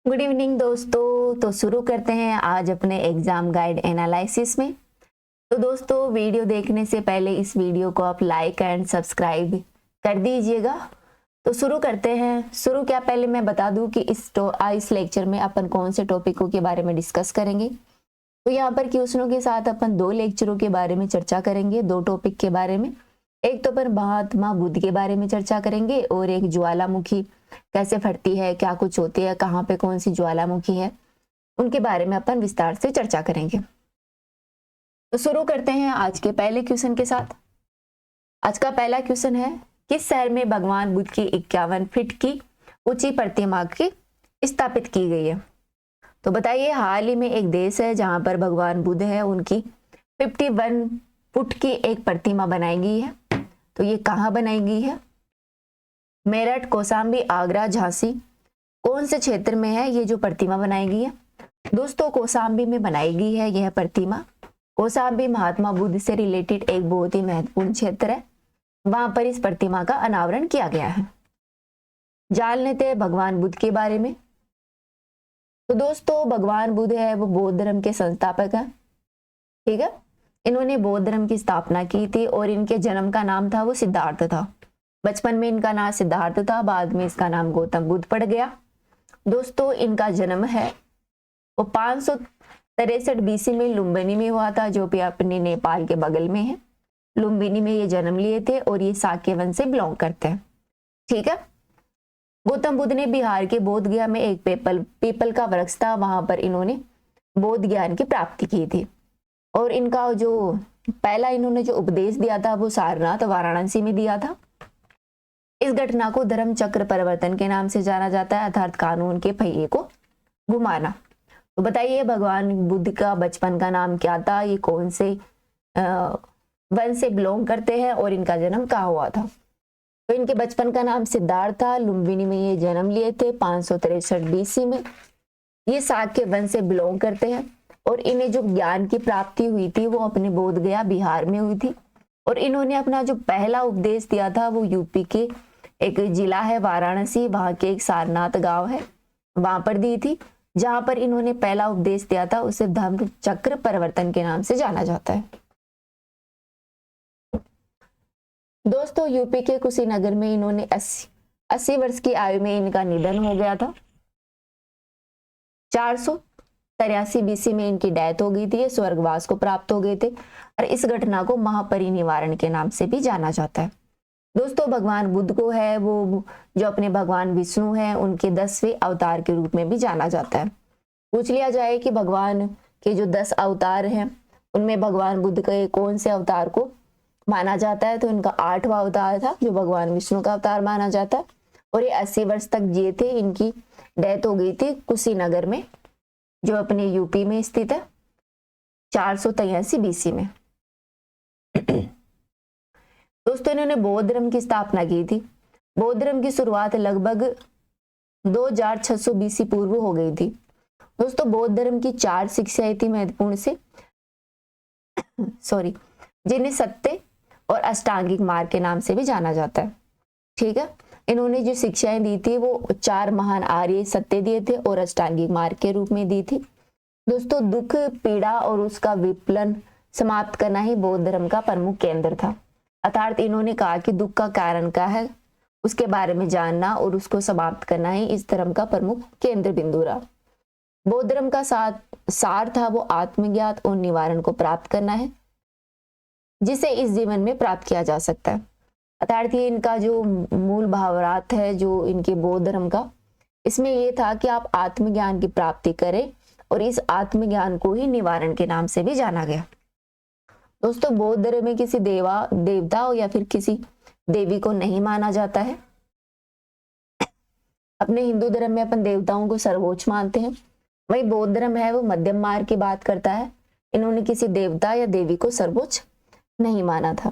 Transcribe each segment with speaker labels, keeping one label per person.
Speaker 1: Good evening दोस्तों। तो शुरू करते हैं आज अपने एग्जाम गाइड एनालिसिस में। तो दोस्तों, वीडियो देखने से पहले इस वीडियो को आप लाइक एंड सब्सक्राइब कर दीजिएगा। तो शुरू करते हैं। शुरू क्या, पहले मैं बता दूं कि इस लेक्चर में अपन कौन से टॉपिकों के बारे में डिस्कस करेंगे। तो यहाँ पर क्वेश्चनों के साथ अपन दो लेक्चरों के बारे में चर्चा करेंगे, दो टॉपिक के बारे में। एक तो पर महात्मा बुद्ध के बारे में चर्चा करेंगे और एक ज्वालामुखी कैसे फटती है, क्या कुछ होती है, कहाँ पे कौन सी ज्वालामुखी है, उनके बारे में अपन विस्तार से चर्चा करेंगे। तो शुरू करते हैं आज के पहले क्वेश्चन के साथ। आज का पहला क्वेश्चन है, किस शहर में भगवान बुद्ध की 51 फीट की ऊंची प्रतिमा की स्थापित की गई है? तो बताइए, हाल ही में एक देश है जहां पर भगवान बुद्ध है, उनकी 51 फुट की एक प्रतिमा बनाई गई है। तो ये कहाँ बनाई गई है? मेरठ, कौशाम्बी, आगरा, झांसी, कौन से क्षेत्र में है ये जो प्रतिमा बनाई गई है? दोस्तों, कौशाम्बी में बनाई गई है यह प्रतिमा। कौशाम्बी महात्मा बुद्ध से रिलेटेड एक बहुत ही महत्वपूर्ण क्षेत्र है, वहां पर इस प्रतिमा का अनावरण किया गया है। जान लेते हैं भगवान बुद्ध के बारे में। तो दोस्तों, भगवान बुद्ध है वो बौद्ध धर्म के संस्थापक है। ठीक है, इन्होंने बौद्ध धर्म की स्थापना की थी और इनके जन्म का नाम था वो सिद्धार्थ था। बचपन में इनका नाम सिद्धार्थ था, बाद में इसका नाम गौतम बुद्ध पड़ गया। दोस्तों, इनका जन्म है वो 563 बीसी में लुम्बिनी में हुआ था, जो भी अपने नेपाल के बगल में है। लुम्बिनी में ये जन्म लिए थे और ये साक्य वंश से बिलोंग करते हैं। ठीक है, गौतम बुद्ध ने बिहार के बोध गया में एक पीपल का वृक्ष था, वहां पर इन्होंने बौद्ध ज्ञान की प्राप्ति की थी। और इनका जो पहला इन्होंने जो उपदेश दिया था वो सारनाथ वाराणसी में दिया था। इस घटना को धर्म चक्र परिवर्तन के नाम से जाना जाता है, अर्थात कानून के पहिए को घुमाना। तो बताइए, भगवान बुद्ध का बचपन का नाम क्या था, ये कौन से वंश से बिलोंग करते हैं और इनका जन्म कहाँ हुआ था? तो इनके बचपन का नाम सिद्धार्थ था। लुम्बिनी में ये जन्म लिए थे 563 बीसी में। ये साक्य वंश से बिलोंग करते हैं और इन्हें जो ज्ञान की प्राप्ति हुई थी वो अपने बोध गया बिहार में हुई थी। और इन्होंने अपना जो पहला उपदेश दिया था वो यूपी के एक जिला है वाराणसी, वहां के एक सारनाथ गांव है, वहां पर दी थी। जहां पर इन्होंने पहला उपदेश दिया था उसे धर्म चक्र परिवर्तन के नाम से जाना जाता है। दोस्तों, यूपी के कुशीनगर में इन्होंने 80 वर्ष की आयु में इनका निधन हो गया था। 483 बीसी में इनकी डेथ हो गई थी, ये स्वर्गवास को प्राप्त हो गए थे और इस घटना को महापरिनिर्वाण के नाम से भी जाना जाता है। दोस्तों, भगवान बुद्ध को है वो जो अपने भगवान विष्णु है उनके 10वें अवतार के रूप में भी जाना जाता है। पूछ लिया जाए कि भगवान के जो 10 अवतार हैं उनमें भगवान बुद्ध के कौन से अवतार को माना जाता है, तो इनका 8वां अवतार था जो भगवान विष्णु का अवतार माना जाता है। और ये 80 वर्ष तक जिए थे। इनकी डेथ हो गई थी कुशीनगर में, जो अपने यूपी में स्थित है, 483 बीसी में। दोस्तों, इन्होंने बौद्ध धर्म की स्थापना की थी। बौद्ध धर्म की शुरुआत लगभग 2600 बीसी पूर्व हो गई थी। दोस्तों, बौद्ध धर्म की 4 शिक्षाएं थी महत्वपूर्ण से जिन्हें सत्य और अष्टांगिक मार्ग के नाम से भी जाना जाता है। ठीक है, इन्होंने जो शिक्षाएं दी थी वो 4 महान आर्य सत्य दिए थे और अष्टांगिक मार्ग के रूप में दी थी। दोस्तों, दुख, पीड़ा और उसका विपलन समाप्त करना ही बौद्ध धर्म का प्रमुख केंद्र था। अर्थात इन्होंने कहा कि दुख का कारण क्या है उसके बारे में जानना और उसको समाप्त करना ही इस धर्म का प्रमुख केंद्र बिंदु रहा। बौद्ध धर्म का सार था वो आत्मज्ञात और निवारण को प्राप्त करना है, जिसे इस जीवन में प्राप्त किया जा सकता है। अर्थात ये इनका जो मूल भावार्थ है जो इनके बौद्ध धर्म का, इसमें ये था कि आप आत्मज्ञान की प्राप्ति करें और इस आत्मज्ञान को ही निवारण के नाम से भी जाना गया। दोस्तों, बौद्ध धर्म में किसी देवता या फिर किसी देवी को नहीं माना जाता है। अपने हिंदू धर्म में अपन देवताओं को सर्वोच्च मानते हैं, वही बौद्ध धर्म है वो मध्यम मार्ग की बात करता है। इन्होंने किसी देवता या देवी को सर्वोच्च नहीं माना था।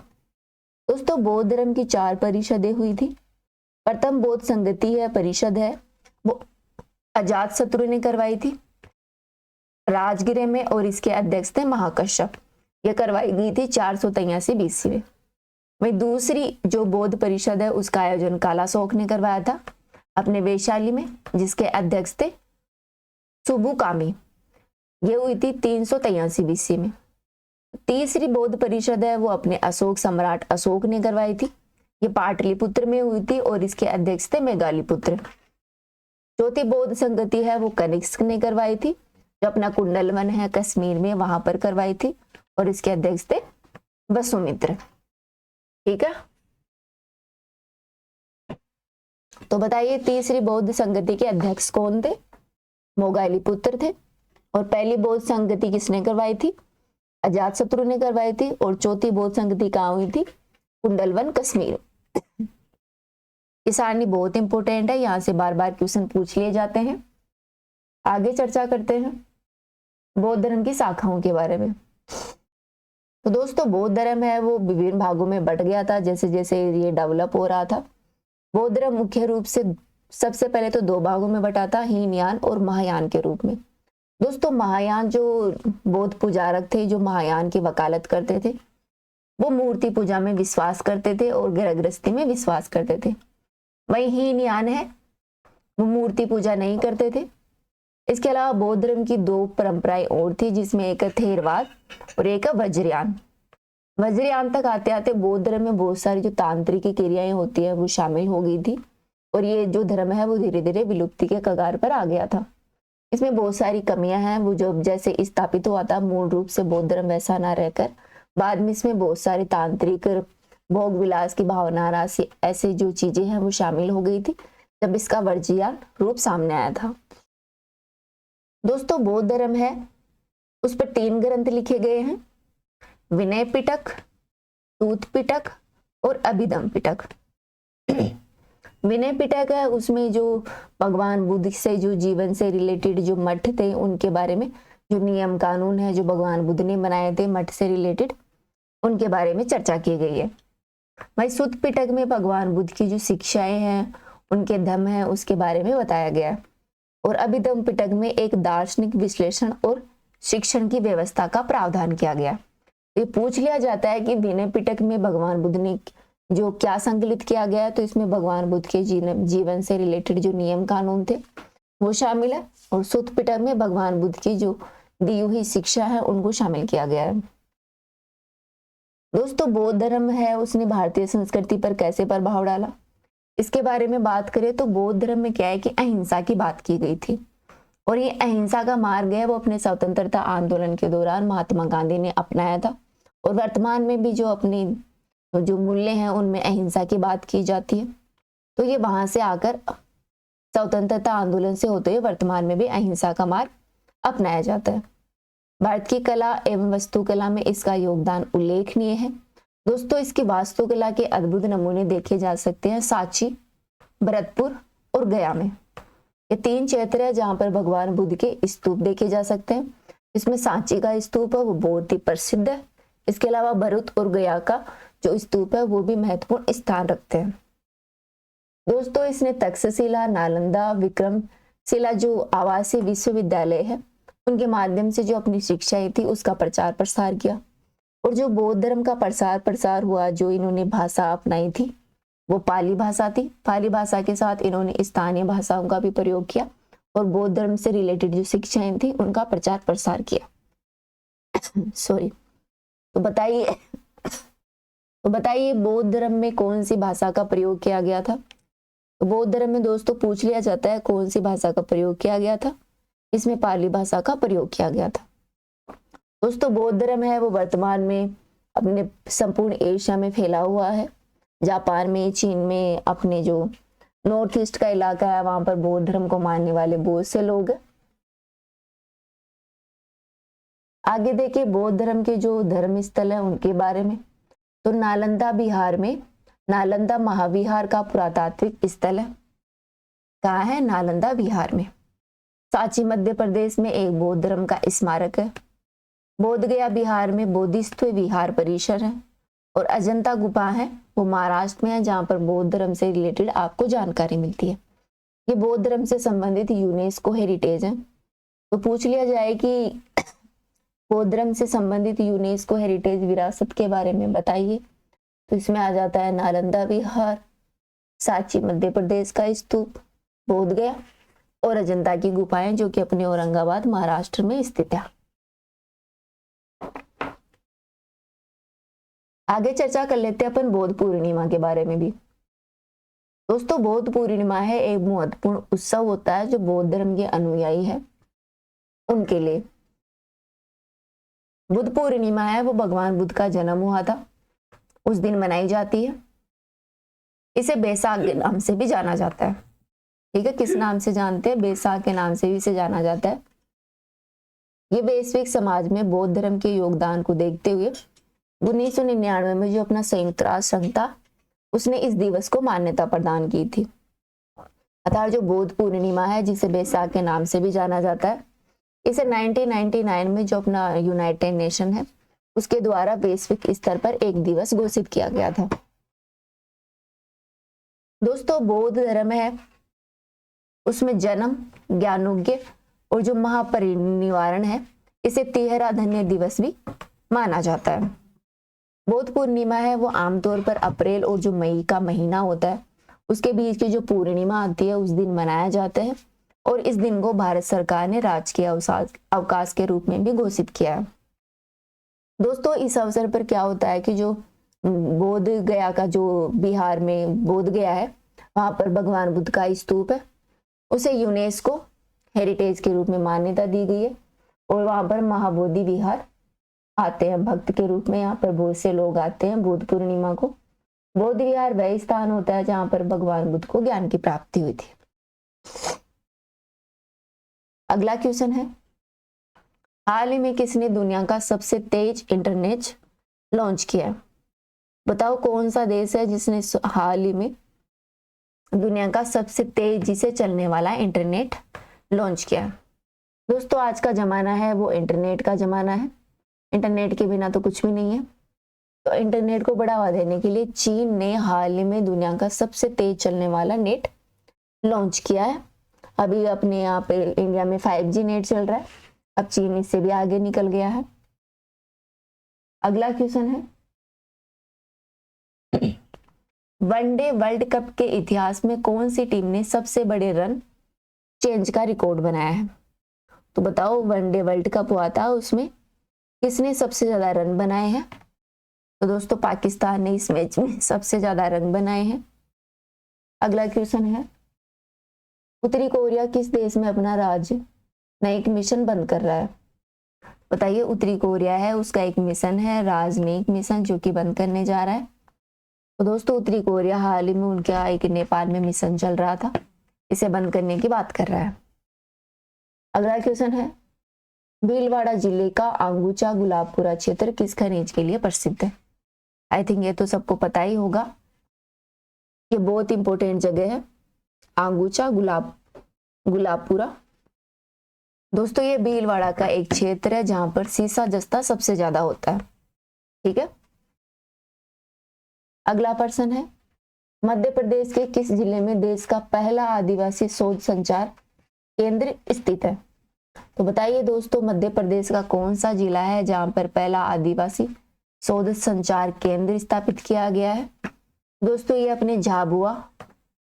Speaker 1: दोस्तों, बौद्ध धर्म की 4 परिषदें हुई थी। प्रथम बौद्ध संगति है परिषद है, वो अजात शत्रु ने करवाई थी राजगृह में और इसके अध्यक्ष थे महाकश्यप। यह करवाई गई थी 483 बीसी में। वही दूसरी जो बौद्ध परिषद है उसका आयोजन कालाशोक ने करवाया था अपने वैशाली में, जिसके अध्यक्ष थे सुबुकामी, ये हुई थी 383 BC में। तीसरी बौद्ध परिषद है वो अपने अशोक सम्राट अशोक ने करवाई थी। ये पाटलिपुत्र में हुई थी और इसके अध्यक्ष थे मेघालीपुत्र। चौथी बौद्ध संगति है वो कनिष्क ने करवाई थी, जो अपना कुंडलवन है कश्मीर में वहां पर करवाई थी और इसके अध्यक्ष थे वसुमित्र। ठीक है, तो बताइए तीसरी बौद्ध संगति के अध्यक्ष कौन थे? मोगालीपुत्र थे। और पहली बौद्ध संगति किसने करवाई थी? अजातशत्रु ने करवाई थी। और चौथी बौद्ध संगति कहाँ हुई थी? कुंडलवन कश्मीर। किसानी बहुत इंपॉर्टेंट है, यहाँ से बार बार क्वेश्चन पूछ लिए जाते हैं। आगे चर्चा करते हैं बौद्ध धर्म की शाखाओं के बारे में। तो दोस्तों बौद्ध धर्म है वो विभिन्न भागों में बट गया था जैसे जैसे ये डेवलप हो रहा था। बौद्ध धर्म मुख्य रूप से सबसे पहले तो दो भागों में बटा था, हीनयान और महायान के रूप में। दोस्तों महायान जो बौद्ध पुजारक थे जो महायान की वकालत करते थे वो मूर्ति पूजा में विश्वास करते थे और गृहस्थी में विश्वास करते थे। वही हीनयान है वो मूर्ति पूजा नहीं करते थे। इसके अलावा बौद्ध धर्म की दो परंपराएं और थी जिसमें एक थेरवाद और एक वज्रयान। वज्रयान तक आते आते बौद्ध धर्म में बहुत सारी जो तांत्रिक क्रियाएं होती है वो शामिल हो गई थी और ये जो धर्म है वो धीरे धीरे विलुप्ति के कगार पर आ गया था। इसमें बहुत सारी कमियां हैं, वो जो जैसे स्थापित हुआ था मूल रूप से बौद्ध धर्म वैसा ना रहकर बाद में इसमें बहुत सारी तांत्रिक भोग विलास की भावना राशि ऐसे जो चीजें हैं वो शामिल हो गई थी जब इसका वज्रयान रूप सामने आया था। दोस्तों बौद्ध धर्म है उस पर 3 ग्रंथ लिखे गए हैं, विनय पिटक, सूत पिटक और अभिधम पिटक। विनय पिटक है उसमें जो भगवान बुद्ध से जो जीवन से रिलेटेड जो मठ थे उनके बारे में जो नियम कानून है जो भगवान बुद्ध ने बनाए थे मठ से रिलेटेड उनके बारे में चर्चा की गई है। वही सूत पिटक में भगवान बुद्ध की जो शिक्षाएं हैं उनके धम्म है उसके बारे में बताया गया। और अभिधम पिटक में एक दार्शनिक विश्लेषण और शिक्षण की व्यवस्था का प्रावधान किया गया। ये पूछ लिया जाता है कि विनय पिटक में भगवान बुद्ध ने जो क्या संकलित किया गया है तो इसमें भगवान बुद्ध के जीवन से रिलेटेड जो नियम कानून थे वो शामिल है और सूत पिटक में भगवान बुद्ध की जो दी हुई शिक्षा है उनको शामिल किया गया है। दोस्तों बौद्ध धर्म है उसने भारतीय संस्कृति पर कैसे प्रभाव डाला इसके बारे में बात करें तो बौद्ध धर्म में क्या है कि अहिंसा की बात की गई थी और ये अहिंसा का मार्ग है वो अपने स्वतंत्रता आंदोलन के दौरान महात्मा गांधी ने अपनाया था और वर्तमान में भी जो अपनी जो मूल्य हैं उनमें अहिंसा की बात की जाती है। तो ये वहां से आकर स्वतंत्रता आंदोलन से होते हुए वर्तमान में भी अहिंसा का मार्ग अपनाया जाता है। भारत की कला एवं वास्तुकला में इसका योगदान उल्लेखनीय है। दोस्तों इसकी वास्तुकला के अद्भुत नमूने देखे जा सकते हैं सांची, भरतपुर और गया में। ये 3 क्षेत्र है जहां पर भगवान बुद्ध के स्तूप देखे जा सकते हैं। इसमें सांची का स्तूप है वो बहुत ही प्रसिद्ध है। इसके अलावा भरत और गया का जो स्तूप है वो भी महत्वपूर्ण स्थान रखते हैं। दोस्तों इसने तक्षशिला, नालंदा, विक्रमशिला जो आवासीय विश्वविद्यालय है उनके माध्यम से जो अपनी शिक्षाएं थी उसका प्रचार प्रसार किया और जो बौद्ध धर्म का प्रसार हुआ जो इन्होंने भाषा अपनाई थी वो पाली भाषा थी। पाली भाषा के साथ इन्होंने स्थानीय भाषाओं का भी प्रयोग किया और बौद्ध धर्म से रिलेटेड जो शिक्षाएं थी उनका प्रचार प्रसार किया। सॉरी। तो बताइए बौद्ध धर्म में कौन सी भाषा का प्रयोग किया गया था? तो बौद्ध धर्म में दोस्तों पूछ लिया जाता है कौन सी भाषा का प्रयोग किया गया था। इसमें पाली भाषा का प्रयोग किया गया था। दोस्तों बौद्ध धर्म है वो वर्तमान में अपने संपूर्ण एशिया में फैला हुआ है। जापान में, चीन में, अपने जो नॉर्थ ईस्ट का इलाका है वहां पर बौद्ध धर्म को मानने वाले बहुत से लोग हैं। आगे देखिए बौद्ध धर्म के जो धर्म स्थल है उनके बारे में। तो नालंदा बिहार में नालंदा महाविहार का पुरातात्विक स्थल है। कहाँ है? नालंदा बिहार में। सांची मध्य प्रदेश में एक बौद्ध धर्म का स्मारक है। बोध गया बिहार में बोधिस्त्व विहार परिसर है और अजंता गुफा है वो महाराष्ट्र में है जहाँ पर बौद्ध धर्म से रिलेटेड आपको जानकारी मिलती है। ये बौद्ध धर्म से संबंधित यूनेस्को हेरिटेज है। तो पूछ लिया जाए कि बौद्ध धर्म से संबंधित यूनेस्को हेरिटेज विरासत के बारे में बताइए तो इसमें आ जाता है नालंदा विहार, सांची मध्य प्रदेश का स्तूप, बोध गया और अजंता की गुफाएं, जो कि अपने औरंगाबाद महाराष्ट्र में स्थित है। आगे चर्चा कर लेते हैं अपन बौद्ध पूर्णिमा के बारे में भी। दोस्तों, बौद्ध पूर्णिमा है एक महत्वपूर्ण उत्सव होता है जो बौद्ध धर्म के अनुयायी है उनके लिए। बुद्ध पूर्णिमा है वो भगवान बुद्ध का जन्म हुआ था, उस दिन मनाई जाती है। इसे बैसाख के नाम से भी जाना जाता है। ठीक है, किस नाम से जानते हैं? बैसाख के नाम से भी इसे जाना जाता है। ये वैश्विक समाज में बौद्ध धर्म के योगदान को देखते हुए 1999 में जो अपना संयुक्त राष्ट्र संघ था, उसने इस दिवस को मान्यता प्रदान की थी। अतः जो बौद्ध पूर्णिमा है, जिसे बैसाख के नाम से भी जाना जाता है, इसे 1999 में जो अपना यूनाइटेड नेशन है उसके द्वारा वैश्विक स्तर पर एक दिवस घोषित किया गया था। दोस्तों, बौद्ध धर्म है उसमें जन्म, ज्ञानोज्ञ और जो महापरिनिर्वाण है, इसे तिहरा धन्य दिवस भी माना जाता है। बौद्ध पूर्णिमा है वो आमतौर पर अप्रैल और जो मई का महीना होता है उसके बीच की जो पूर्णिमा आती है उस दिन मनाया जाता है, और इस दिन को भारत सरकार ने राजकीय अवकाश के रूप में भी घोषित किया है। दोस्तों, इस अवसर पर क्या होता है कि जो बोध गया का जो बिहार में बोध गया है, वहां पर भगवान बुद्ध का स्तूप है, उसे यूनेस्को हेरिटेज के रूप में मान्यता दी गई है, और वहां पर महाबोधि विहार आते हैं भक्त के रूप में। यहाँ पर बहुत से लोग आते हैं बुद्ध पूर्णिमा को। बोध विहार वह स्थान होता है जहां पर भगवान बुद्ध को ज्ञान की प्राप्ति हुई थी। अगला क्वेश्चन है, हाल ही में किसने दुनिया का सबसे तेज इंटरनेट लॉन्च किया है? बताओ कौन सा देश है जिसने हाल ही में दुनिया का सबसे तेजी से चलने वाला इंटरनेट लॉन्च किया? दोस्तों, आज का जमाना है वो इंटरनेट का जमाना है। इंटरनेट के बिना तो कुछ भी नहीं है। तो इंटरनेट को बढ़ावा देने के लिए चीन ने हाल ही में दुनिया का सबसे तेज चलने वाला नेट लॉन्च किया है। अभी अपने यहाँ पे इंडिया में 5G नेट चल रहा है, अब चीन इससे भी आगे निकल गया है। अगला क्वेश्चन है, वनडे वर्ल्ड कप के इतिहास में कौन सी टीम ने सबसे बड़े रन चेंज का रिकॉर्ड बनाया है? तो बताओ, वनडे वर्ल्ड कप हुआ था उसमें किसने सबसे ज्यादा रन बनाए हैं? तो दोस्तों, पाकिस्तान ने इस मैच में सबसे ज्यादा रन बनाए हैं। अगला क्वेश्चन है, उत्तरी कोरिया किस देश में अपना राजनयिक मिशन बंद कर रहा है? बताइए, उत्तरी कोरिया है उसका एक मिशन है राजनयिक मिशन, जो कि बंद करने जा रहा है। तो दोस्तों, उत्तरी कोरिया हाल ही में उनका एक नेपाल में मिशन चल रहा था, इसे बंद करने की बात कर रहा है। अगला क्वेश्चन है, भीलवाड़ा जिले का आंगूचा गुलाबपुरा क्षेत्र किस खनिज के लिए प्रसिद्ध है? आई थिंक ये तो सबको पता ही होगा, ये बहुत इंपॉर्टेंट जगह है आंगूचा गुलाबपुरा। दोस्तों, ये भीलवाड़ा का एक क्षेत्र है जहां पर सीसा जस्ता सबसे ज्यादा होता है। ठीक है। अगला प्रश्न है, मध्य प्रदेश के किस जिले में देश का पहला आदिवासी शोध संचार केंद्र स्थित है? तो बताइए दोस्तों, मध्य प्रदेश का कौन सा जिला है जहां पर पहला आदिवासी शोध संचार केंद्र स्थापित किया गया है? दोस्तों, ये अपने झाबुआ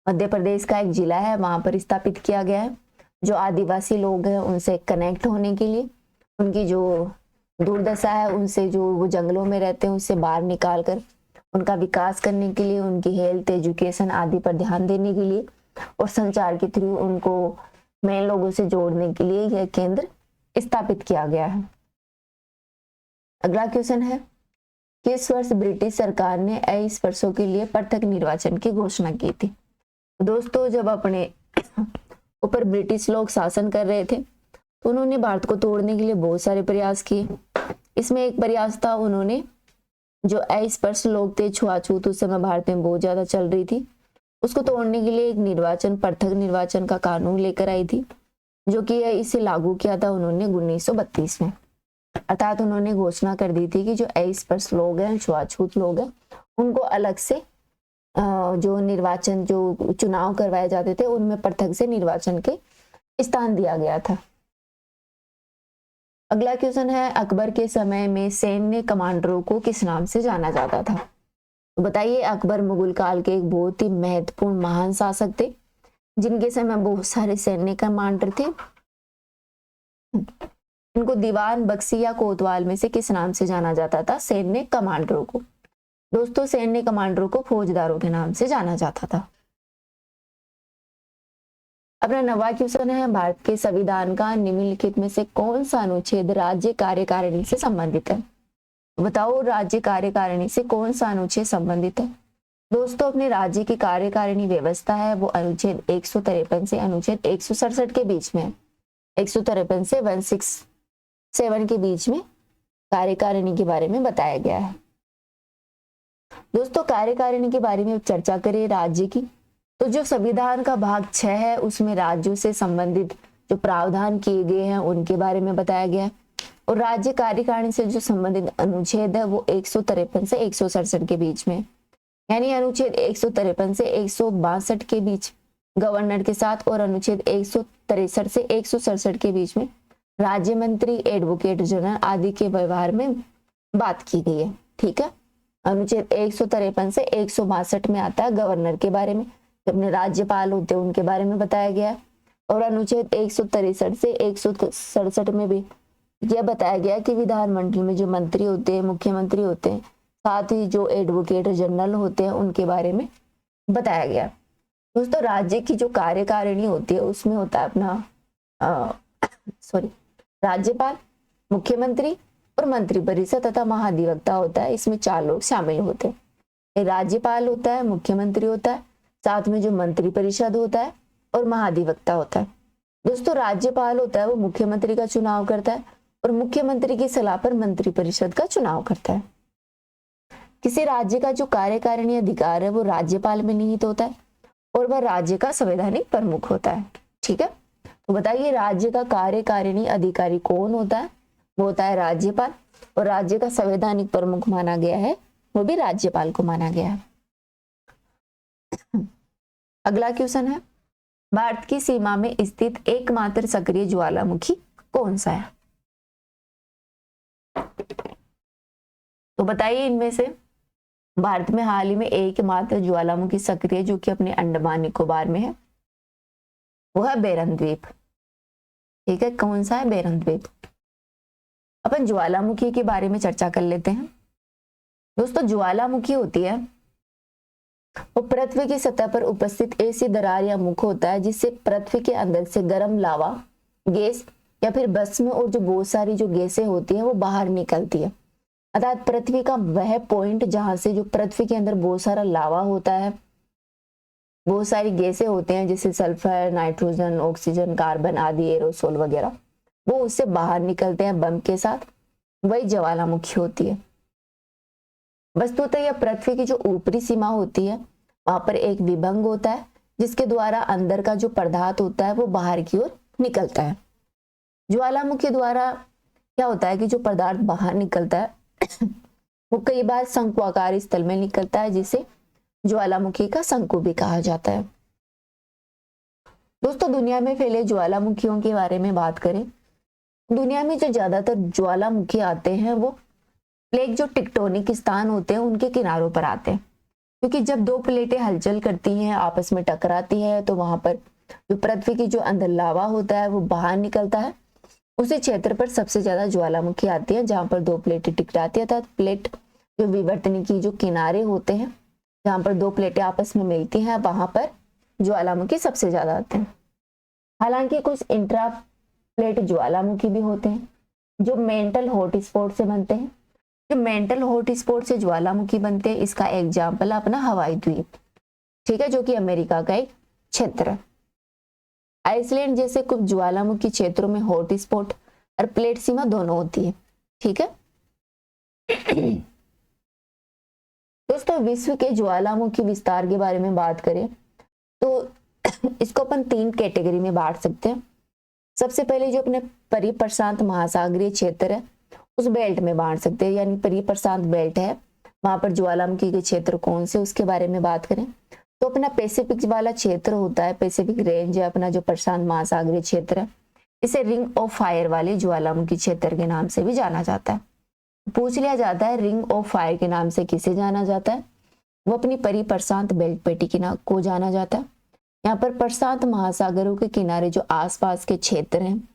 Speaker 1: मध्य प्रदेश का एक जिला है, वहां पर स्थापित किया गया है। जो आदिवासी लोग हैं उनसे कनेक्ट होने के लिए, उनकी जो दुर्दशा है उनसे, जो वो जंगलों में रहते हैं उससे बाहर निकाल कर उनका विकास करने के लिए, उनकी हेल्थ, एजुकेशन आदि पर ध्यान देने के लिए और संचार के थ्रू उनको मेन लोगों से जोड़ने के लिए यह केंद्र स्थापित किया गया है। अगला क्वेश्चन है, किस वर्ष ब्रिटिश सरकार ने अस्पृश्यों के लिए पृथक निर्वाचन की घोषणा की थी? दोस्तों, जब अपने ऊपर ब्रिटिश लोग शासन कर रहे थे तो उन्होंने भारत को तोड़ने के लिए बहुत सारे प्रयास किए। इसमें एक प्रयास था, उन्होंने जो अस्पृश्य लोग थे, छुआछूत उस समय भारत में बहुत ज्यादा चल रही थी, उसको तोड़ने के लिए एक निर्वाचन, पृथक निर्वाचन का कानून लेकर आई थी, जो कि इसे लागू किया था उन्होंने 1932 में। अर्थात उन्होंने घोषणा कर दी थी कि जो अस्पृश्य लोग हैं, छुआछूत लोग हैं, उनको अलग से जो निर्वाचन, जो चुनाव करवाए जाते थे उनमें पृथक से निर्वाचन के स्थान दिया गया था। अगला क्वेश्चन है, अकबर के समय में सैन्य कमांडरों को किस नाम से जाना जाता था? तो बताइए, अकबर मुगल काल के एक बहुत ही महत्वपूर्ण महान शासक थे जिनके समय बहुत सारे सैन्य कमांडर थे। इनको दीवान बख्शी या कोतवाल में से किस नाम से जाना जाता था? सैन्य कमांडरों को। दोस्तों सैन्य कमांडरों को फौजदारों के नाम से जाना जाता था। अपना नवा क्वेश्चन है, भारत के संविधान का निम्नलिखित में से कौन सा अनुच्छेद राज्य कार्यकारिणी से संबंधित है? बताओ राज्य कार्यकारिणी से कौन सा अनुच्छेद संबंधित है? दोस्तों अपने राज्य की कार्यकारिणी व्यवस्था है वो अनुच्छेद 153 से अनुच्छेद 167 के बीच में है। 153 से 167 के बीच में कार्यकारिणी के बारे में बताया गया है। दोस्तों कार्यकारिणी के बारे में चर्चा करें राज्य की, तो जो संविधान का भाग 6 है उसमें राज्यों से संबंधित जो प्रावधान किए गए हैं उनके बारे में बताया गया है। और राज्य कार्यकारिणी से जो संबंधित अनुच्छेद है वो 153 से 167 के बीच में, यानी अनुच्छेद 153 से 162 के बीच गवर्नर के साथ और अनुच्छेद 163 से 167 के बीच में राज्य मंत्री, एडवोकेट जनरल आदि के व्यवहार में बात की गई है। ठीक है, अनुच्छेद 153 से 162 में आता है गवर्नर के बारे में, अपने राज्यपाल होते हैं उनके बारे में बताया गया है। और अनुच्छेद 163 से 167 में भी यह बताया गया कि विधानमंडल में जो मंत्री होते हैं, मुख्यमंत्री होते हैं, साथ ही जो एडवोकेट जनरल होते हैं उनके बारे में बताया गया। दोस्तों राज्य की जो कार्यकारिणी होती है उसमें होता है अपना राज्यपाल, मुख्यमंत्री और मंत्रिपरिषद तथा महाधिवक्ता होता है। इसमें 4 लोग शामिल होते हैं। राज्यपाल होता है, मुख्यमंत्री होता है, साथ में जो मंत्रिपरिषद होता है और महाधिवक्ता होता है। दोस्तों राज्यपाल होता है वो मुख्यमंत्री का चुनाव करता है और मुख्यमंत्री की सलाह पर मंत्रिपरिषद का चुनाव करता है। किसी राज्य का जो कार्यकारिणी अधिकार है वो राज्यपाल में निहित होता है और वह राज्य का संवैधानिक प्रमुख होता है। ठीक है, तो बताइए राज्य का कार्यकारिणी अधिकारी कौन होता है? वो होता है राज्यपाल, और राज्य का संवैधानिक प्रमुख माना गया है वो भी राज्यपाल को माना गया है। अगला क्वेश्चन है, भारत की सीमा में स्थित एकमात्र सक्रिय ज्वालामुखी कौन सा है? तो बताइए इनमें से भारत में हाल ही में एकमात्र ज्वालामुखी सक्रिय जो कि अपने अंडमान निकोबार में है वो है बेरन द्वीप। ठीक है, कौन सा है? बेरन द्वीप। अपन ज्वालामुखी के बारे में चर्चा कर लेते हैं। दोस्तों ज्वालामुखी होती है वो पृथ्वी की सतह पर उपस्थित ऐसी दरार या मुख होता है जिससे पृथ्वी के अंदर से गर्म लावा, गैस या फिर भस्म और जो बहुत सारी जो गैसें होती है वो बाहर निकलती है। अर्थात पृथ्वी का वह पॉइंट जहां से जो पृथ्वी के अंदर बहुत सारा लावा होता है, बहुत सारी गैसें होते हैं जैसे सल्फर, नाइट्रोजन, ऑक्सीजन, कार्बन आदि, एरोसोल वगैरह, वो उससे बाहर निकलते हैं बम के साथ, वही ज्वालामुखी होती है। वस्तुतः यह पृथ्वी की जो ऊपरी सीमा होती है वहां पर एक विभंग होता है जिसके द्वारा अंदर का जो पदार्थ होता है वो बाहर की ओर निकलता है। ज्वालामुखी द्वारा क्या होता है कि जो पदार्थ बाहर निकलता है वो कई बार शंक्वाकार स्थल में निकलता है जिसे ज्वालामुखी का शंकु भी कहा जाता है। दोस्तों दुनिया में फैले ज्वालामुखियों के बारे में बात करें, दुनिया में जो ज्यादातर ज्वालामुखी आते हैं वो प्लेट जो टेक्टोनिक स्थान होते हैं उनके किनारों पर आते हैं, क्योंकि जब 2 प्लेटें हलचल करती हैं, आपस में टकराती हैं, तो वहां पर जो पृथ्वी की जो अंदर लावा होता है वो बाहर निकलता है। उसी क्षेत्र पर सबसे ज्यादा ज्वालामुखी आती है जहां पर 2 प्लेटें टकराती है, अर्थात प्लेट जो विवर्तनी की जो किनारे होते हैं जहां पर 2 प्लेटें आपस में मिलती हैं वहां पर ज्वालामुखी सबसे ज्यादा आते हैं। हालांकि कुछ इंट्रा प्लेट ज्वालामुखी भी होते हैं जो मेंटल हॉटस्पॉट से बनते हैं। जो मेंटल हॉटस्पॉट से ज्वालामुखी बनते हैं इसका एग्जाम्पल अपना हवाई द्वीप, ठीक है, जो कि अमेरिका का एक क्षेत्र है। आइसलैंड जैसे कुछ ज्वालामुखी क्षेत्रों में हॉटस्पॉट और प्लेट सीमा दोनों होती है। ठीक है दोस्तों विश्व के ज्वालामुखी विस्तार के बारे में बात करें तो इसको अपन 3 कैटेगरी में बांट सकते हैं। सबसे पहले जो अपने परिप्रशांत महासागरीय क्षेत्र है उस बेल्ट में बांट सकते हैं, यानी परिप्रशांत बेल्ट है वहां पर ज्वालामुखी के क्षेत्र कौन से उसके बारे में बात करें तो अपना पैसिफिक वाला क्षेत्र होता है, पैसिफिक रेंज है अपना जो प्रशांत महासागरीय क्षेत्र है, इसे रिंग ऑफ फायर वाले ज्वालामुखी क्षेत्र के नाम से भी जाना जाता है। पूछ लिया जाता है रिंग ऑफ फायर के नाम से किसे जाना जाता है, वो अपनी परिप्रशांत बेल्ट पेटी को जाना जाता है। यहाँ पर प्रशांत महासागरों के किनारे जो आसपास के क्षेत्र हैं,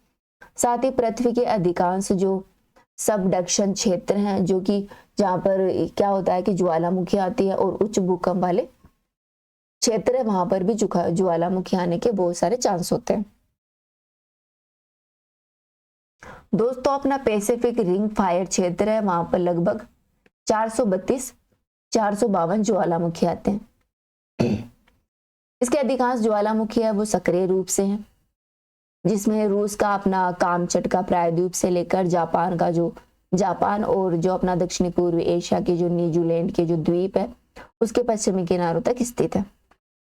Speaker 1: साथ ही पृथ्वी के अधिकांश जो सबडक्शन क्षेत्र हैं, जो कि जहाँ पर क्या होता है कि ज्वालामुखी आती है और उच्च भूकंप वाले क्षेत्र है, वहां पर भी ज्वालामुखी आने के बहुत सारे चांस होते हैं। दोस्तों अपना पैसिफिक रिंग फायर क्षेत्र है, वहां पर लगभग 452 ज्वालामुखी आते हैं। इसके अधिकांश ज्वालामुखी है वो सक्रिय रूप से हैं, जिसमें रूस का अपना कामचट का प्रायद्वीप से लेकर जापान और जो अपना दक्षिणी पूर्वी एशिया के जो न्यूजीलैंड के जो द्वीप है उसके पश्चिमी किनारों तक स्थित है।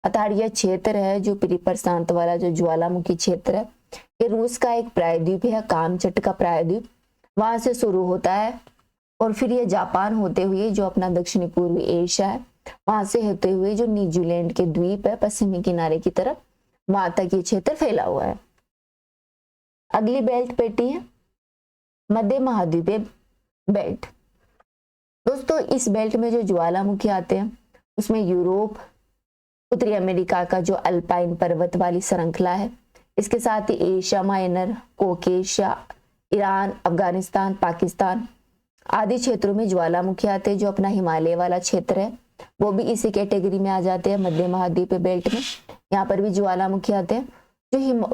Speaker 1: अर्थात यह क्षेत्र है जो प्रशांत वाला जो ज्वालामुखी क्षेत्र है, ये रूस का एक प्रायद्वीप है, कामचट का प्रायद्वीप, वहां से शुरू होता है और फिर ये जापान होते हुए जो अपना दक्षिणी पूर्वी एशिया है वहां से होते हुए जो न्यूजीलैंड के द्वीप है पश्चिमी किनारे की तरफ, वहां तक ये क्षेत्र फैला हुआ है। अगली बेल्ट पेटी है मध्य महाद्वीपीय बेल्ट। दोस्तों इस बेल्ट में जो ज्वालामुखी आते हैं उसमें यूरोप, उत्तरी अमेरिका का जो अल्पाइन पर्वत वाली श्रृंखला है, इसके साथ ही Asia Minor, Caucasia, Iran, Afghanistan, Pakistan आदि क्षेत्रों में ज्वालामुखी आते हैं। जो अपना हिमालय वाला क्षेत्र है वो भी इसी कैटेगरी में आ जाते हैं, मध्य महाद्वीपीय बेल्ट में, यहाँ पर भी ज्वालामुखी आते हैं।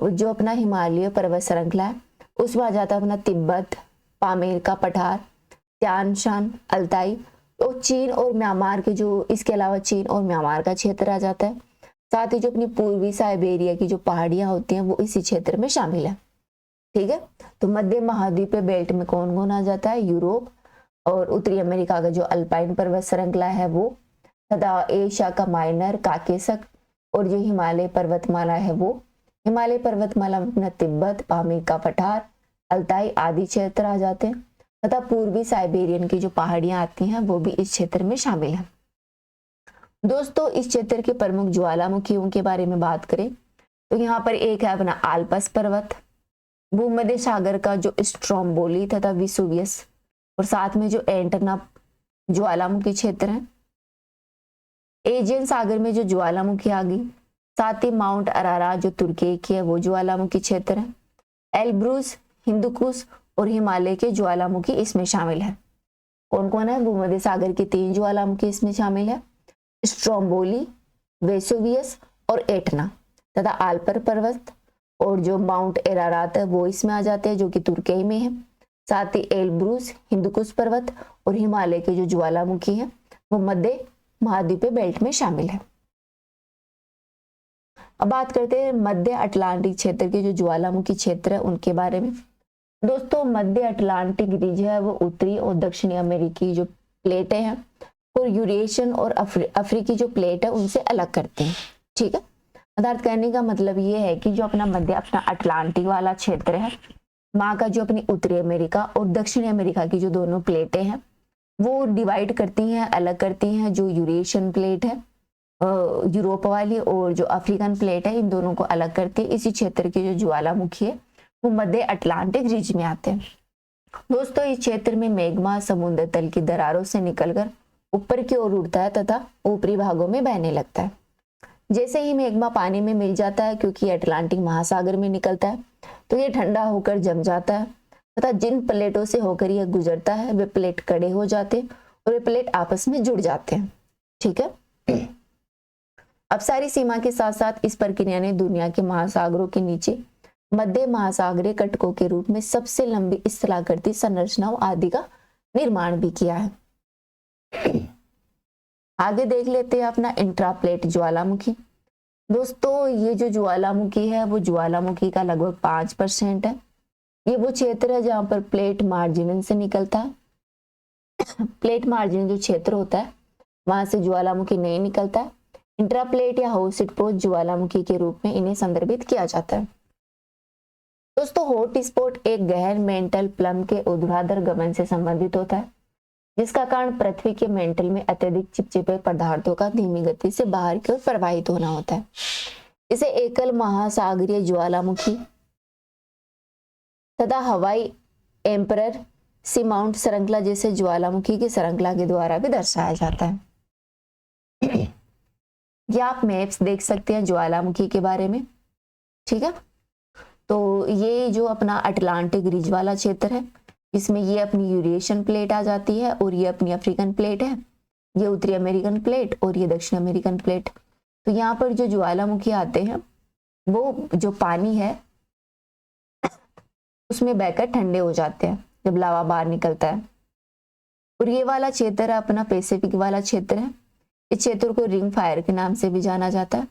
Speaker 1: जो अपना हिमालय पर्वत श्रृंखला है उसमें आ जाता है अपना तिब्बत, पामीर का पठार, त्यान शान, अल्ताई, तो चीन और म्यांमार के जो, इसके अलावा चीन और म्यांमार का क्षेत्र आ जाता है। साथ ही जो अपनी पूर्वी साइबेरिया की जो पहाड़ियां होती हैं वो इसी क्षेत्र में शामिल है। ठीक है, तो मध्य महाद्वीपीय बेल्ट में कौन कौन आ जाता है? यूरोप और उत्तरी अमेरिका का जो अल्पाइन पर्वत श्रृंखला है वो, तथा एशिया का माइनर, काकेशस और जो हिमालय पर्वतमाला है वो, हिमालय पर्वतमाला में अपना तिब्बत, पामीर का पठार, अल्ताई आदि क्षेत्र आ जाते हैं, तथा पूर्वी साइबेरियन की जो पहाड़ियां आती हैं वो भी इस क्षेत्र में शामिल है। दोस्तों इस क्षेत्र के प्रमुख ज्वालामुखियों के बारे में बात करें तो यहाँ पर एक है अपना आल्पस पर्वत, भूमध्य सागर का जो स्ट्रोम्बोली तथा विसुवियस, और साथ में जो एंटना ज्वालामुखी क्षेत्र है। एजियन सागर में जो ज्वालामुखी आ गई, साथ ही माउंट अरारात जो तुर्की की है वो ज्वालामुखी क्षेत्र है। एल्ब्रूज, हिंदुकुश और हिमालय के ज्वालामुखी इसमें शामिल है। कौन कौन है? भूमध्य सागर के 3 ज्वालामुखी इसमें शामिल है, स्ट्रोम्बोली, वेसुवियस और एटना, तथा आल्पर पर्वत और जो माउंट अरारात है वो इसमें आ जाते हैं जो कि तुर्की में है। साथ ही एल्ब्रूज, हिंदुकुश पर्वत और हिमालय के जो ज्वालामुखी है वो मध्य महाद्वीपीय बेल्ट में शामिल है। अब बात करते हैं मध्य अटलांटिक क्षेत्र के जो ज्वालामुखी क्षेत्र है उनके बारे में। दोस्तों मध्य अटलांटिक रीज है वो उत्तरी और दक्षिणी अमेरिकी जो प्लेटें हैं और यूरेशियन और अफ्रीकी जो प्लेट है उनसे अलग करते हैं। ठीक है, अर्थात कहने का मतलब ये है कि जो अपना अटलांटिक वाला क्षेत्र है वहाँ का जो अपनी उत्तरी अमेरिका और दक्षिणी अमेरिका की जो दोनों प्लेटें हैं वो डिवाइड करती हैं, अलग करती हैं। जो यूरेशियन प्लेट है यूरोप वाली और जो अफ्रीकन प्लेट है इन दोनों को अलग करती है। इसी क्षेत्र के जो ज्वालामुखी है वो मध्य अटलांटिक रीज में आते हैं। दोस्तों इस क्षेत्र में मैग्मा समुद्र तल की दरारों से निकलकर ऊपर की ओर उड़ता है तथा ऊपरी भागों में बहने लगता है। जैसे ही मैग्मा पानी में मिल जाता है, क्योंकि अटलांटिक महासागर में निकलता है, तो ये ठंडा होकर जम जाता है तथा जिन प्लेटों से होकर यह गुजरता है वे प्लेट कड़े हो जाते हैं और वे प्लेट आपस में जुड़ जाते हैं। ठीक है, अब सारी सीमा के साथ साथ इस प्रक्रिया ने दुनिया के महासागरों के नीचे मध्य महासागरीय कटकों के रूप में सबसे लंबी स्थलाकृति संरचनाओं आदि का निर्माण भी किया है। आगे देख लेते हैं अपना इंट्राप्लेट ज्वालामुखी। दोस्तों ये जो ज्वालामुखी है वो ज्वालामुखी का लगभग 5% है। ये वो क्षेत्र है जहां पर प्लेट मार्जिन से निकलता है। प्लेट मार्जिन जो क्षेत्र होता है वहां से ज्वालामुखी नहीं निकलता है। इंट्राप्लेट या हॉटस्पॉट ज्वालामुखी के रूप में इन्हें संदर्भित किया जाता है। दोस्तों हॉटस्पॉट एक गहन मेंटल प्लम के ऊर्ध्वाधर गमन से संबंधित होता है, जिसका कारण पृथ्वी के मेंटल में अत्यधिक चिपचिपे पदार्थों का धीमी गति से बाहर की ओर प्रवाहित होना होता है। इसे एकल महासागरीय ज्वालामुखी तथा हवाई एम्परर सी माउंट श्रृंखला जैसे ज्वालामुखी की श्रृंखला के द्वारा भी दर्शाया जाता है। ये आप मैप्स देख सकते हैं ज्वालामुखी के बारे में, ठीक है। तो ये जो अपना अटलांटिक रिज वाला क्षेत्र है, इसमें ये अपनी यूरेशियन प्लेट आ जाती है और ये अपनी अफ्रीकन प्लेट है, ये उत्तरी अमेरिकन प्लेट और ये दक्षिण अमेरिकन प्लेट। तो यहाँ पर जो ज्वालामुखी आते हैं वो जो पानी है उसमें बहकर ठंडे हो जाते हैं जब लावा बाहर निकलता है। और ये वाला क्षेत्र अपना पैसिफिक वाला क्षेत्र है। इस क्षेत्र को रिंग फायर के नाम से भी जाना जाता है।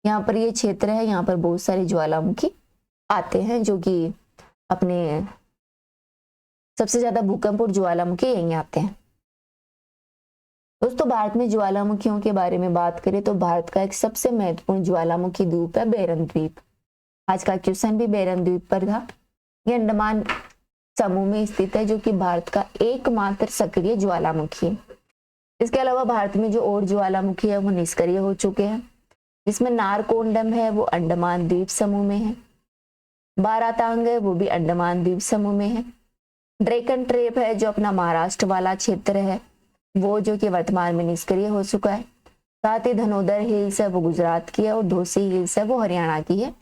Speaker 1: यहाँ पर ये क्षेत्र है, यहाँ पर बहुत सारे ज्वालामुखी आते हैं, जो कि अपने सबसे ज्यादा भूकंप और ज्वालामुखी यहीं आते हैं। दोस्तों, भारत में ज्वालामुखियों के बारे में बात करें तो भारत का एक सबसे महत्वपूर्ण ज्वालामुखी द्वीप है बेरन द्वीप। आज का क्वेश्चन भी बेरन द्वीप पर था। यह अंडमान समूह में स्थित है, जो कि भारत का एकमात्र सक्रिय ज्वालामुखी है। इसके अलावा भारत में जो और ज्वालामुखी है वो निष्क्रिय हो चुके हैं, जिसमें नारकोंडम है वो अंडमान द्वीप समूह में है, बारातांग है वो भी अंडमान द्वीप समूह में है, ड्रैगन ट्रैप है जो अपना महाराष्ट्र वाला क्षेत्र है वो जो कि वर्तमान में निष्क्रिय हो चुका है। साथ ही धनोदर हिल्स है वो गुजरात की है और धोसी हिल्स है वो हरियाणा की है।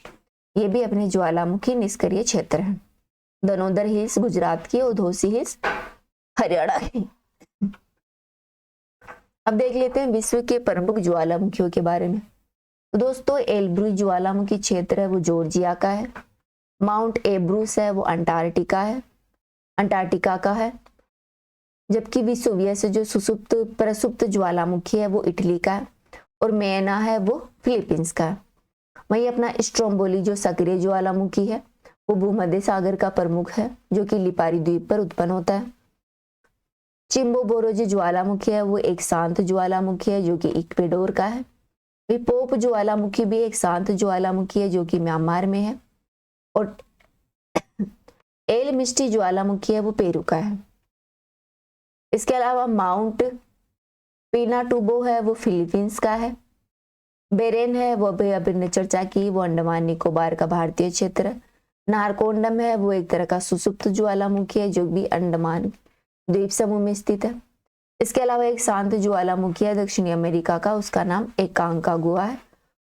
Speaker 1: ये भी अपने ज्वालामुखी निष्क्रिय क्षेत्र है। धनोदर हिल्स गुजरात की और धोसी हिल्स हरियाणा की। अब देख लेते हैं विश्व के प्रमुख ज्वालामुखियों के बारे में। तो दोस्तों, एल्ब्रुस ज्वालामुखी क्षेत्र है वो जॉर्जिया का है। माउंट एब्रूस है वो अंटार्कटिका का है। जबकि विसुवियस जो सुसुप्त प्रसुप्त ज्वालामुखी है वो इटली का है और मैना है वो फिलीपींस का है। वहीं अपना स्ट्रोम्बोली जो सक्रिय ज्वालामुखी है वो भूमध्य सागर का प्रमुख है, जो कि लिपारी द्वीप पर उत्पन्न होता है। चिम्बोबोरो जो ज्वालामुखी है वो एक शांत ज्वालामुखी है, जो कि इक्वेडोर का है। विपोप ज्वालामुखी भी एक शांत ज्वालामुखी है, जो कि म्यांमार में है। और एल मिस्टी ज्वालामुखी है वो पेरू का है। इसके अलावा माउंट पिनाटुबो है वो फिलीपींस का है। बेरेन है वो भी अभी ने चर्चा की, वो अंडमान निकोबार का भारतीय क्षेत्र है। नारकोंडम है वो एक तरह का सुसुप्त ज्वालामुखी है, जो भी अंडमान द्वीप समूह में स्थित है। इसके अलावा एक शांत ज्वालामुखी है दक्षिणी अमेरिका का, उसका नाम एकांकागुआ है।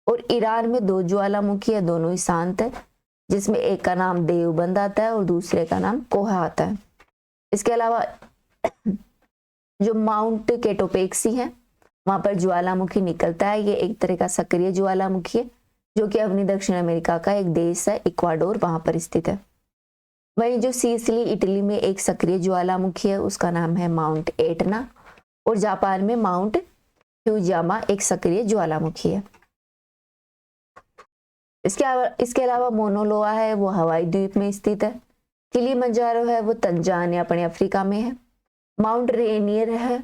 Speaker 1: और ईरान में दो ज्वालामुखी है, दोनों ही शांत है, जिसमें एक का नाम देवबंद आता है और दूसरे का नाम कोहा आता है। इसके अलावा जो माउंट केटोपेक्सी है वहां पर ज्वालामुखी निकलता है। ये एक तरह का सक्रिय ज्वालामुखी है, जो कि अपनी दक्षिण अमेरिका का एक देश है इक्वाडोर, वहां पर स्थित है। वहीं जो सिसिली इटली में एक सक्रिय ज्वालामुखी है, उसका नाम है माउंट एटना। और जापान में माउंट फ्यूजियामा एक सक्रिय ज्वालामुखी है। इसके अलावा मोनोलोआ है वो हवाई द्वीप में स्थित है। किलिमंजारो है वो तंजानिया अपने अफ्रीका में है। माउंट रेनियर है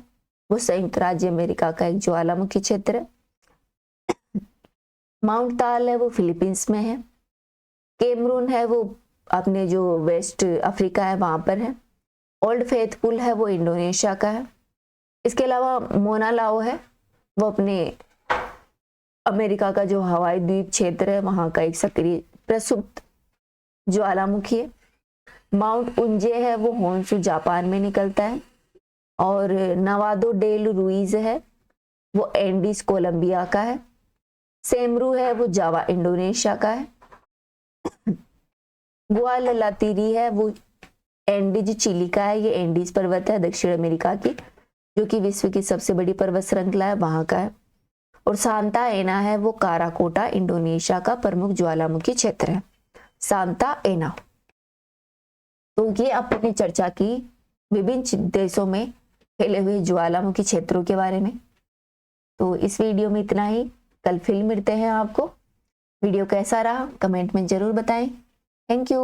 Speaker 1: वो संयुक्त राज्य अमेरिका का एक ज्वालामुखी क्षेत्र है। माउंट ताल है वो फिलीपींस में है। कैमरून है वो अपने जो वेस्ट अफ्रीका है वहां पर है। ओल्ड फेथफुल है वो इंडोनेशिया का है। इसके अलावा मोना लाओ है वो अपने अमेरिका का जो हवाई द्वीप क्षेत्र है वहां का एक सक्रिय प्रसुप्त ज्वालामुखी है। माउंट उंजे है वो होन्शु जापान में निकलता है। और नवादो डेल रुइज है वो एंडीज कोलंबिया का है। सेमरू है वो जावा इंडोनेशिया का है। गुआललातीरी है वो एंडीज चिली का है। ये एंडीज पर्वत है दक्षिण अमेरिका की, जो कि विश्व की सबसे बड़ी पर्वत श्रृंखला है, वहां का है। और सांता एना है वो काराकोटा इंडोनेशिया का प्रमुख ज्वालामुखी क्षेत्र है, सांता एना। तो ये आपने चर्चा की विभिन्न देशों में फैले हुए ज्वालामुखी क्षेत्रों के बारे में। तो इस वीडियो में इतना ही। कल फिर मिलते हैं आपको। वीडियो कैसा रहा कमेंट में जरूर बताएं। Thank you.